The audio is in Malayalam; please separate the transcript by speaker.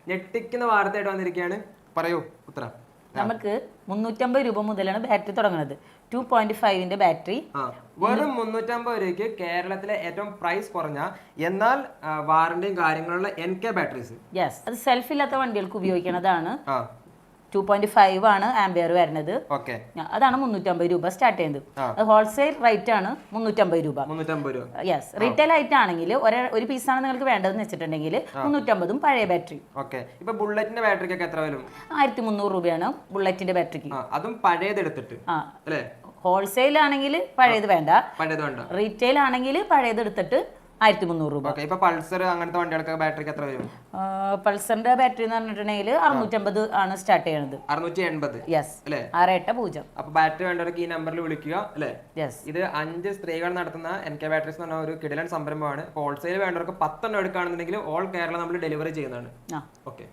Speaker 1: ഞെട്ടിക്കുന്ന വാർത്തയായിട്ട് വന്നിരിക്കുകയാണ്. പറയൂ ഉത്തര.
Speaker 2: നമുക്ക് 350 രൂപ മുതലാണ് ബാറ്ററി തുടങ്ങുന്നത്. 2.5 ബാറ്ററി
Speaker 1: വെറും 350 രൂപയ്ക്ക് കേരളത്തിലെ ഏറ്റവും പ്രൈസ് കുറഞ്ഞ എന്നാൽ വാറന്റിയും കാര്യങ്ങളുള്ള NK ബാറ്ററീസ്.
Speaker 2: യെസ്, അത് സെൽഫ് ഇല്ലാത്ത വണ്ടികൾക്ക് ഉപയോഗിക്കുന്നതാണ്. 2.5 ആണ് ആംബിയർ വരുന്നത്. അതാണ് 350 രൂപ സ്റ്റാർട്ട് ചെയ്യുന്നത്. അത് ഹോൾസെയിൽ റേറ്റ് ആണ് 350 രൂപ. യെസ്, റീറ്റെയിൽ ആയിട്ട് ആണെങ്കിൽ ഒരു പീസാണ് നിങ്ങൾക്ക് വേണ്ടതെന്ന് വെച്ചിട്ടുണ്ടെങ്കിൽ 350 പഴയ ബാറ്ററി.
Speaker 1: ഇപ്പൊ ബുള്ളറ്റിന്റെ ബാറ്ററിക്ക് എത്ര വരും?
Speaker 2: 1300 രൂപയാണ് ബുള്ളറ്റിന്റെ ബാറ്ററിക്ക്.
Speaker 1: അതും പഴയത് എടുത്തിട്ട് അല്ലേ?
Speaker 2: ഹോൾസെയിൽ ആണെങ്കിൽ പഴയത് വേണ്ട, റീറ്റെയിൽ ആണെങ്കിൽ പഴയത് എടുത്തിട്ട് 1300 രൂപ.
Speaker 1: ഇപ്പൊ പൾസർ അങ്ങനത്തെ വണ്ടികൾക്ക് ബാറ്ററിക്ക് എത്ര വരും?
Speaker 2: പൾസറിന്റെ ബാറ്ററി എന്ന് പറഞ്ഞിട്ടുണ്ടെങ്കിൽ 650 ആണ് സ്റ്റാർട്ട് ചെയ്യുന്നത്.
Speaker 1: 680.
Speaker 2: യെസ്, 680.
Speaker 1: അപ്പൊ ബാറ്ററി വേണ്ടവർക്ക് ഈ നമ്പറിൽ വിളിക്കുക അല്ലേ?
Speaker 2: യെസ്.
Speaker 1: ഇത് 5 സ്ത്രീകൾ നടത്തുന്ന NK ബാറ്ററീസ് എന്ന് പറഞ്ഞ ഒരു കിടിലൻ സംരംഭമാണ്. ഹോൾസെയിൽ വേണ്ടവർക്ക് 10 എണ്ണം എടുക്കുകയാണെന്നുണ്ടെങ്കിൽ ഓൾ കേരള നമ്മൾ ഡെലിവറി ചെയ്യുന്നതാണ്. ഓക്കെ.